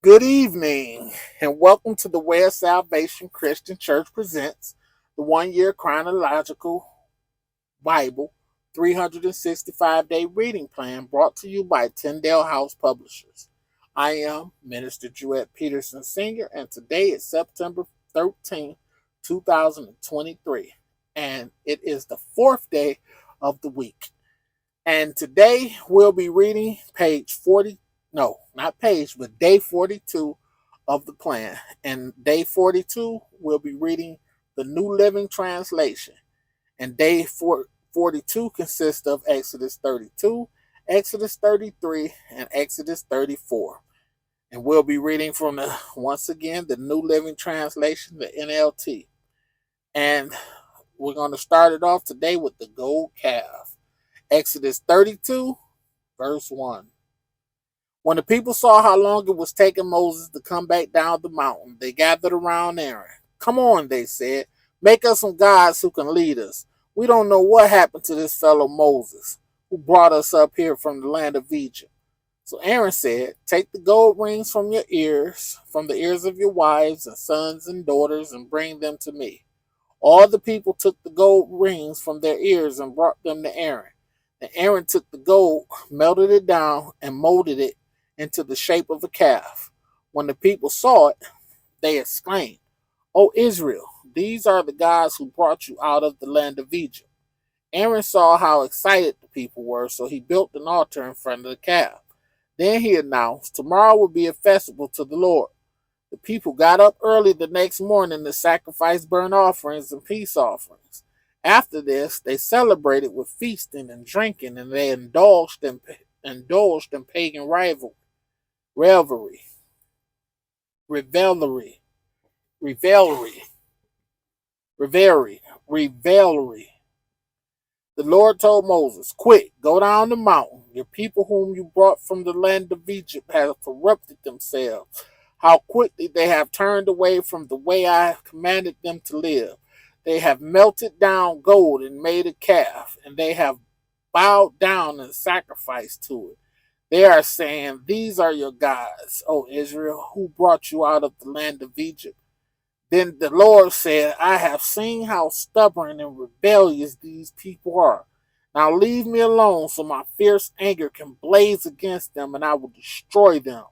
Good evening, and welcome to the Way of Salvation Christian Church presents the 1 year chronological Bible 365-day reading plan brought to you by Tyndale House Publishers. I am Minister Jewett Peterson Sr., and today is September 13th, 2023, and it is the fourth day of the week. And today we'll be reading page 40, no, not page, but day 42 of the plan. And day 42, we'll be reading the New Living Translation. And day 42 consists of Exodus 32, Exodus 33, and Exodus 34. And we'll be reading from once again, the New Living Translation, the NLT. And we're going to start it off today with the gold calf. Exodus 32, verse 1. When the people saw how long it was taking Moses to come back down the mountain, they gathered around Aaron. Come on, they said, make us some gods who can lead us. We don't know what happened to this fellow Moses, who brought us up here from the land of Egypt. So Aaron said, take the gold rings from your ears, from the ears of your wives and sons and daughters, and bring them to me. All the people took the gold rings from their ears and brought them to Aaron. And Aaron took the gold, melted it down, and molded it into the shape of a calf. When the people saw it, they exclaimed, O Israel, these are the gods who brought you out of the land of Egypt. Aaron saw how excited the people were, so he built an altar in front of the calf. Then he announced, tomorrow will be a festival to the Lord. The people got up early the next morning to sacrifice burnt offerings and peace offerings. After this, they celebrated with feasting and drinking, and they indulged in pagan revelry, revelry, revelry, revelry. The Lord told Moses, quick, go down the mountain. Your people whom you brought from the land of Egypt have corrupted themselves. How quickly they have turned away from the way I commanded them to live. They have melted down gold and made a calf, and they have bowed down and sacrificed to it. They are saying, these are your gods, O Israel, who brought you out of the land of Egypt. Then the Lord said, I have seen how stubborn and rebellious these people are. Now leave me alone so my fierce anger can blaze against them, and I will destroy them.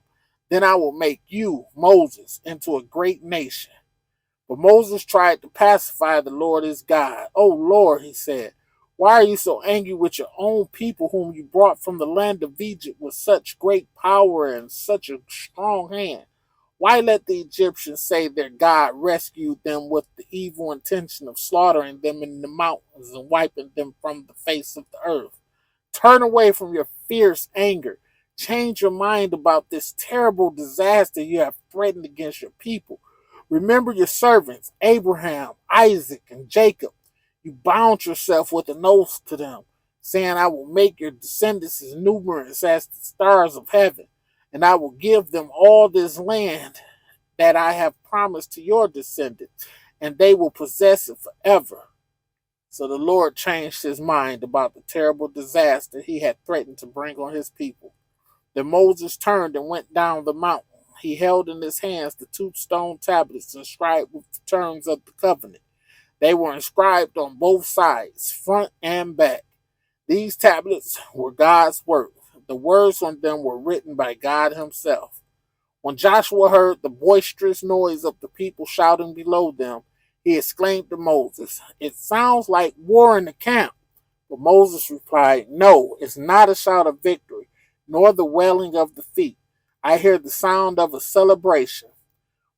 Then I will make you, Moses, into a great nation. But Moses tried to pacify the Lord his God. Oh Lord, he said, why are you so angry with your own people whom you brought from the land of Egypt with such great power and such a strong hand? Why let the Egyptians say their God rescued them with the evil intention of slaughtering them in the mountains and wiping them from the face of the earth? Turn away from your fierce anger. Change your mind about this terrible disaster you have threatened against your people. Remember your servants, Abraham, Isaac, and Jacob. You bound yourself with an oath to them, saying, I will make your descendants as numerous as the stars of heaven, and I will give them all this land that I have promised to your descendants, and they will possess it forever. So the Lord changed his mind about the terrible disaster he had threatened to bring on his people. Then Moses turned and went down the mountain. He held in his hands the 2 stone tablets inscribed with the terms of the covenant. They were inscribed on both sides, front and back. These tablets were God's work. The words on them were written by God himself. When Joshua heard the boisterous noise of the people shouting below them, he exclaimed to Moses, it sounds like war in the camp. But Moses replied, no, it's not a shout of victory, nor the wailing of defeat. I hear the sound of a celebration.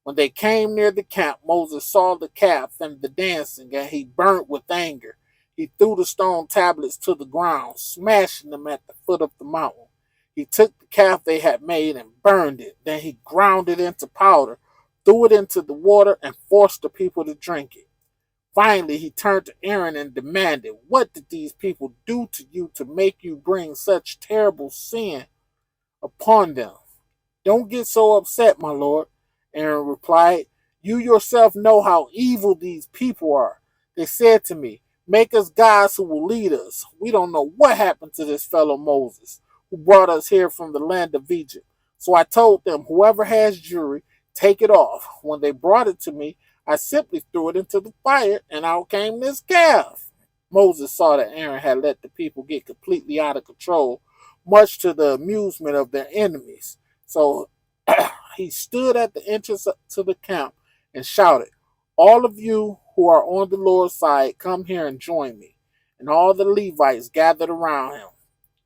When they came near the camp, Moses saw the calf and the dancing, and he burnt with anger. He threw the stone tablets to the ground, smashing them at the foot of the mountain. He took the calf they had made and burned it. Then he ground it into powder, threw it into the water, and forced the people to drink it. Finally, he turned to Aaron and demanded, what did these people do to you to make you bring such terrible sin upon them? Don't get so upset, my lord, Aaron replied. You yourself know how evil these people are. They said to me, make us gods who will lead us. We don't know what happened to this fellow Moses, who brought us here from the land of Egypt. So I told them, whoever has jewelry, take it off. When they brought it to me, I simply threw it into the fire, and out came this calf. Moses saw that Aaron had let the people get completely out of control, much to the amusement of their enemies. So he stood at the entrance to the camp and shouted, all of you who are on the Lord's side, come here and join me. And all the Levites gathered around him.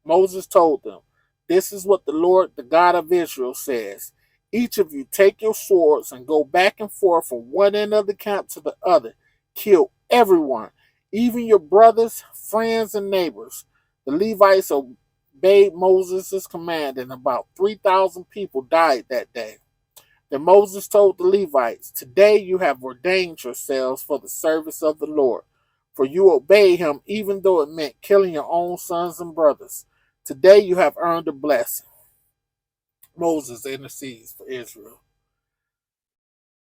Moses told them, this is what the Lord, the God of Israel, says. Each of you take your swords and go back and forth from one end of the camp to the other. Kill everyone, even your brothers, friends, and neighbors. The Levites obeyed Moses' command, and about 3,000 people died that day. Then Moses told the Levites, today you have ordained yourselves for the service of the Lord, for you obeyed him even though it meant killing your own sons and brothers. Today you have earned a blessing. Moses intercedes for Israel.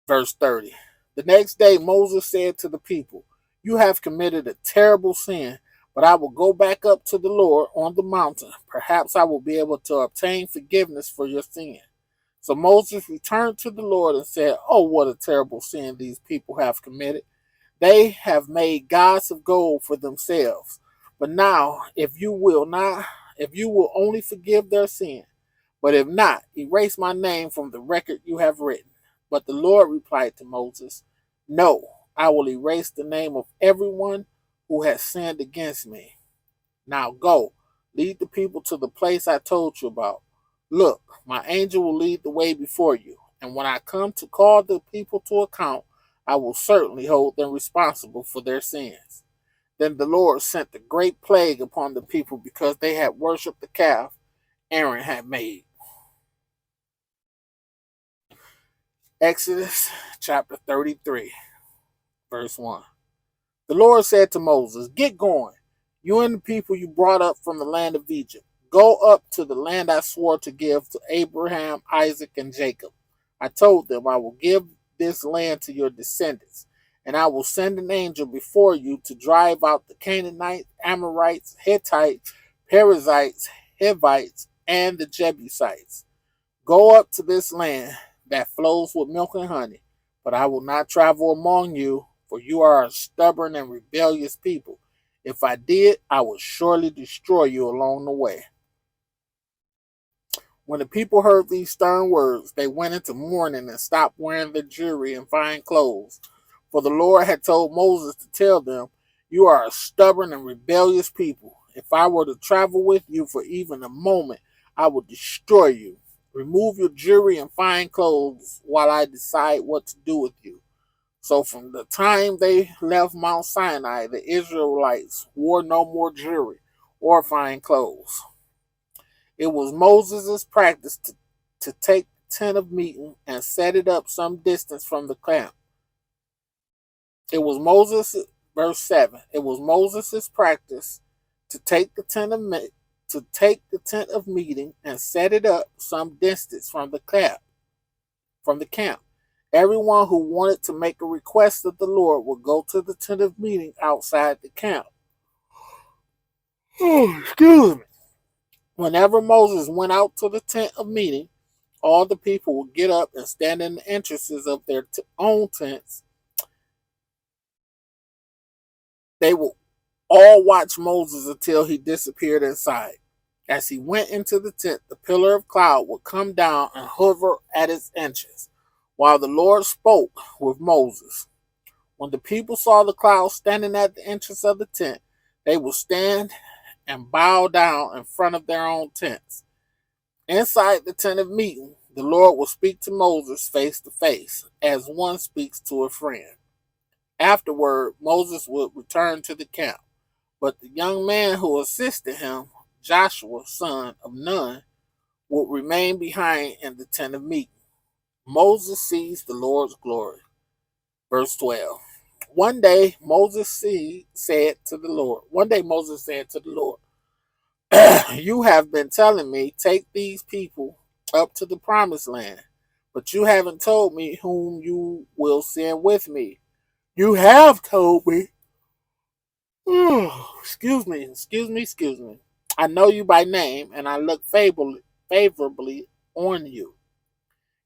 Verse 30. The next day Moses said to the people, you have committed a terrible sin, but I will go back up to the Lord on the mountain. Perhaps I will be able to obtain forgiveness for your sin. So Moses returned to the Lord and said, oh, what a terrible sin these people have committed. They have made gods of gold for themselves. But now, if you will only forgive their sin, but if not, erase my name from the record you have written. But the Lord replied to Moses, no, I will erase the name of everyone who has sinned against me. Now go, lead the people to the place I told you about. Look, my angel will lead the way before you, and when I come to call the people to account, I will certainly hold them responsible for their sins. Then the Lord sent a great plague upon the people because they had worshipped the calf Aaron had made. Exodus chapter 33, verse 1. The Lord said to Moses, get going, you and the people you brought up from the land of Egypt. Go up to the land I swore to give to Abraham, Isaac, and Jacob. I told them, I will give this land to your descendants, and I will send an angel before you to drive out the Canaanites, Amorites, Hittites, Perizzites, Hivites, and the Jebusites. Go up to this land that flows with milk and honey, but I will not travel among you, for you are a stubborn and rebellious people. If I did, I would surely destroy you along the way. When the people heard these stern words, they went into mourning and stopped wearing their jewelry and fine clothes. For the Lord had told Moses to tell them, you are a stubborn and rebellious people. If I were to travel with you for even a moment, I would destroy you. Remove your jewelry and fine clothes while I decide what to do with you. So from the time they left Mount Sinai, the Israelites wore no more jewelry or fine clothes. It was Moses' practice to take the tent of meeting and set it up some distance from the camp. It was Moses, verse 7. It was Moses' practice to take the tent of meeting and set it up some distance from the camp. Everyone who wanted to make a request of the Lord would go to the tent of meeting outside the camp. Excuse me. Whenever Moses went out to the tent of meeting, all the people would get up and stand in the entrances of their own tents. They would all watch Moses until he disappeared inside. As he went into the tent, the pillar of cloud would come down and hover at its entrance, while the Lord spoke with Moses. When the people saw the cloud standing at the entrance of the tent, they would stand and bow down in front of their own tents. Inside the tent of meeting, the Lord would speak to Moses face to face, as one speaks to a friend. Afterward, Moses would return to the camp, but the young man who assisted him, Joshua, son of Nun, would remain behind in the tent of meeting. Moses sees the Lord's glory. Verse 12. One day Moses said to the Lord, you have been telling me, take these people up to the promised land, but you haven't told me whom you will send with me. You have told me. Excuse me. I know you by name, and I look favorably on you.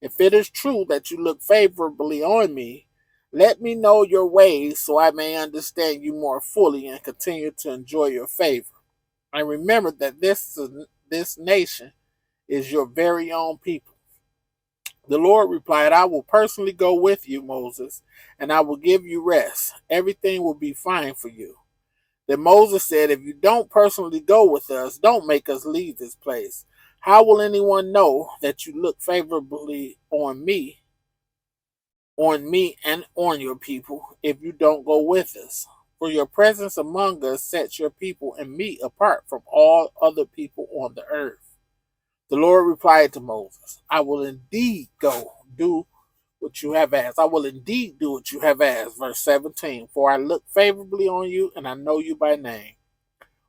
If it is true that you look favorably on me, let me know your ways so I may understand you more fully and continue to enjoy your favor. And remember that this nation is your very own people. The Lord replied, I will personally go with you, Moses, and I will give you rest. Everything will be fine for you. Then Moses said, if you don't personally go with us, don't make us leave this place. How will anyone know that you look favorably on me and on your people, if you don't go with us? For your presence among us sets your people and me apart from all other people on the earth. The Lord replied to Moses, I will indeed go do what you have asked. I will indeed do what you have asked. Verse 17, for I look favorably on you and I know you by name.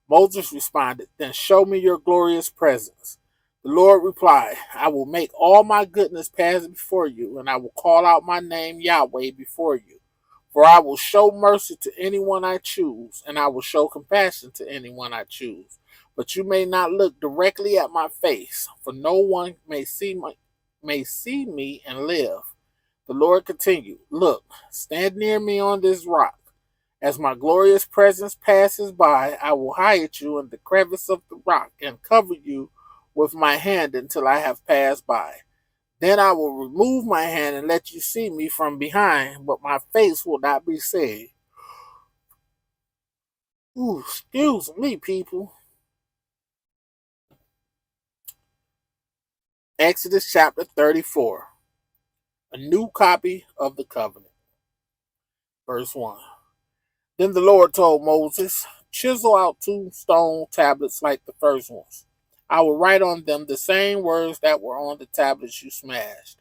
Moses responded, then show me your glorious presence. The Lord replied, I will make all my goodness pass before you, and I will call out my name Yahweh before you. For I will show mercy to anyone I choose, and I will show compassion to anyone I choose. But you may not look directly at my face, for no one may see me and live. The Lord continued, look, stand near me on this rock. As my glorious presence passes by, I will hide you in the crevice of the rock and cover you with my hand until I have passed by. Then I will remove my hand and let you see me from behind, but my face will not be seen. Ooh, excuse me, people. Exodus chapter 34. A new copy of the covenant. Verse 1. Then the Lord told Moses, chisel out 2 stone tablets like the first ones. I will write on them the same words that were on the tablets you smashed.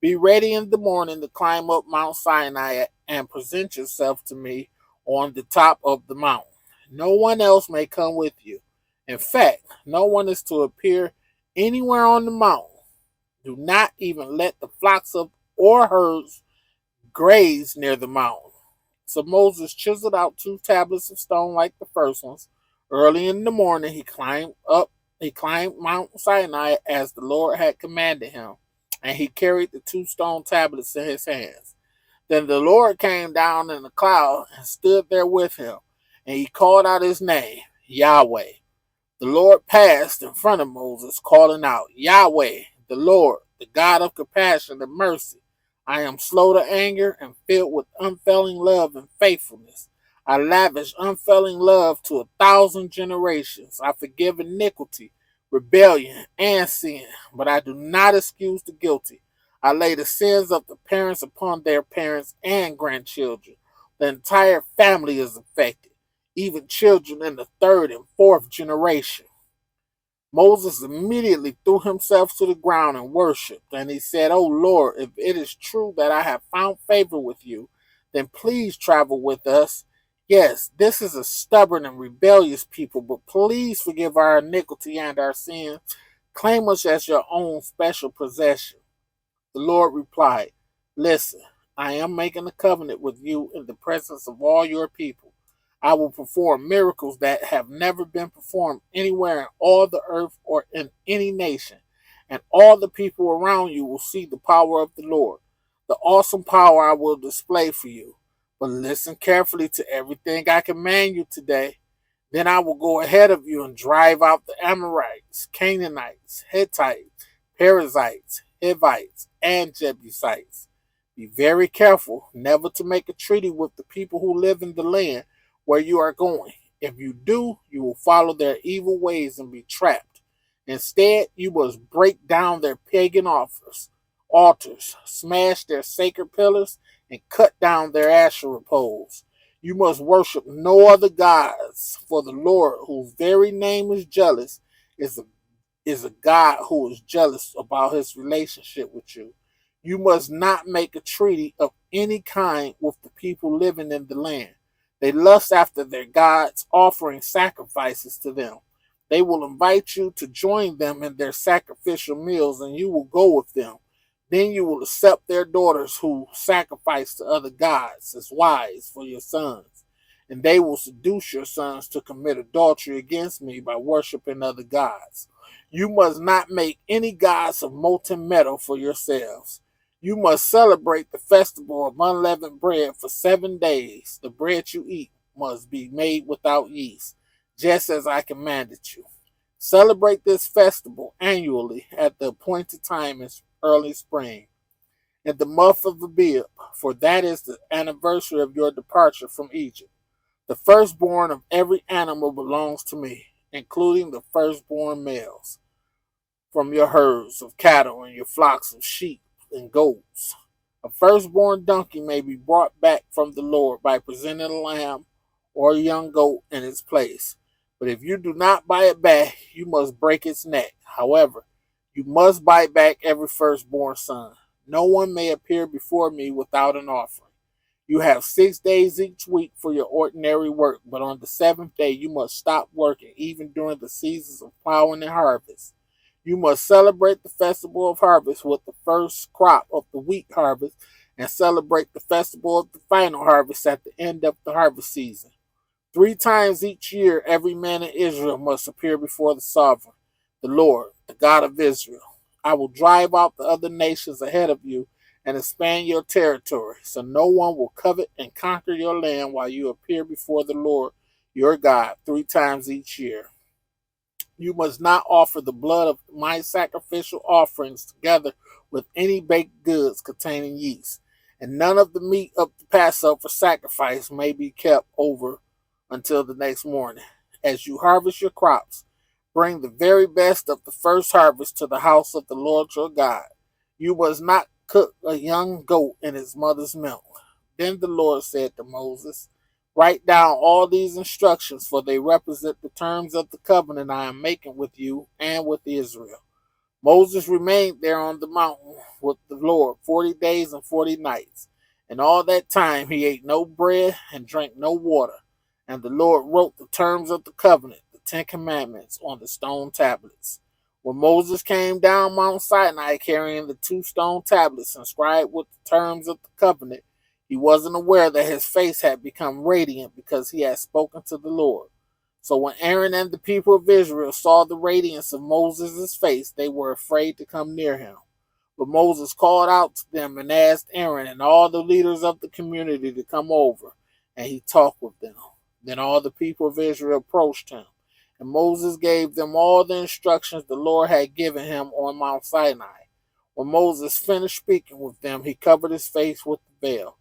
Be ready in the morning to climb up Mount Sinai and present yourself to me on the top of the mountain. No one else may come with you. In fact, no one is to appear anywhere on the mountain. Do not even let the flocks of or herds graze near the mountain. So Moses chiseled out 2 tablets of stone like the first ones. Early in the morning he climbed Mount Sinai as the Lord had commanded him, and he carried the 2 stone tablets in his hands. Then the Lord came down in a cloud and stood there with him, and he called out his name, Yahweh. The Lord passed in front of Moses, calling out, Yahweh, the Lord, the God of compassion and mercy. I am slow to anger and filled with unfailing love and faithfulness. I lavish unfailing love to 1,000 generations. I forgive iniquity, rebellion, and sin, but I do not excuse the guilty. I lay the sins of the parents upon their parents and grandchildren. The entire family is affected, even children in the 3rd and 4th generation. Moses immediately threw himself to the ground and worshipped, and he said, O Lord, if it is true that I have found favor with you, then please travel with us. Yes, this is a stubborn and rebellious people, but please forgive our iniquity and our sins. Claim us as your own special possession. The Lord replied, listen, I am making a covenant with you in the presence of all your people. I will perform miracles that have never been performed anywhere in all the earth or in any nation, and all the people around you will see the power of the Lord, the awesome power I will display for you. But listen carefully to everything I command you today. Then I will go ahead of you and drive out the Amorites, Canaanites, Hittites, Perizzites, Hivites, and Jebusites. Be very careful never to make a treaty with the people who live in the land where you are going. If you do, you will follow their evil ways and be trapped. Instead, you must break down their pagan altars, smash their sacred pillars, and cut down their Asherah poles. You must worship no other gods, for the Lord, whose very name is jealous, is a God who is jealous about his relationship with you. You must not make a treaty of any kind with the people living in the land. They lust after their gods, offering sacrifices to them. They will invite you to join them in their sacrificial meals, and you will go with them. Then you will accept their daughters who sacrifice to other gods as wives for your sons. And they will seduce your sons to commit adultery against me by worshiping other gods. You must not make any gods of molten metal for yourselves. You must celebrate the festival of unleavened bread for 7 days. The bread you eat must be made without yeast, just as I commanded you. Celebrate this festival annually at the appointed time in early spring, in the month of Abib, for that is the anniversary of your departure from Egypt. The firstborn of every animal belongs to me, including the firstborn males from your herds of cattle and your flocks of sheep and goats. A firstborn donkey may be brought back from the Lord by presenting a lamb or a young goat in its place. But if you do not buy it back, you must break its neck. However, you must buy back every firstborn son. No one may appear before me without an offering. You have 6 days each week for your ordinary work, but on the seventh day you must stop working, even during the seasons of plowing and harvest. You must celebrate the festival of harvest with the first crop of the wheat harvest, and celebrate the festival of the final harvest at the end of the harvest season. 3 times each year, every man in Israel must appear before the sovereign, the Lord, the God of Israel. I will drive out the other nations ahead of you and expand your territory, so no one will covet and conquer your land while you appear before the Lord your God 3 times each year. You must not offer the blood of my sacrificial offerings together with any baked goods containing yeast, and none of the meat of the Passover sacrifice may be kept over until the next morning. As you harvest your crops, bring the very best of the first harvest to the house of the Lord your God. You must not cook a young goat in its mother's milk. Then the Lord said to Moses, write down all these instructions, for they represent the terms of the covenant I am making with you and with Israel. Moses remained there on the mountain with the Lord 40 days and 40 nights. And all that time he ate no bread and drank no water. And the Lord wrote the terms of the covenant, the 10 Commandments, on the stone tablets. When Moses came down Mount Sinai carrying the 2 stone tablets inscribed with the terms of the covenant, he wasn't aware that his face had become radiant because he had spoken to the Lord. So when Aaron and the people of Israel saw the radiance of Moses' face, they were afraid to come near him. But Moses called out to them and asked Aaron and all the leaders of the community to come over, and he talked with them. Then all the people of Israel approached him, and Moses gave them all the instructions the Lord had given him on Mount Sinai. When Moses finished speaking with them, he covered his face with the veil.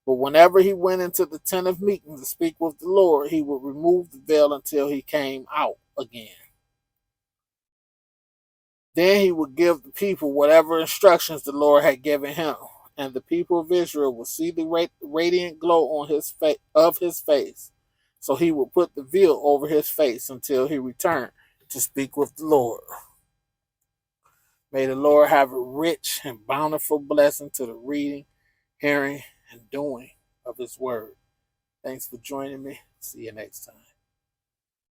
But whenever he went into the tent of meeting to speak with the Lord, he would remove the veil until he came out again. Then he would give the people whatever instructions the Lord had given him, and the people of Israel would see the radiant glow on his face. So he would put the veil over his face until he returned to speak with the Lord. May the Lord have a rich and bountiful blessing to the reading, hearing, and doing of his word. Thanks for joining me. See you next time.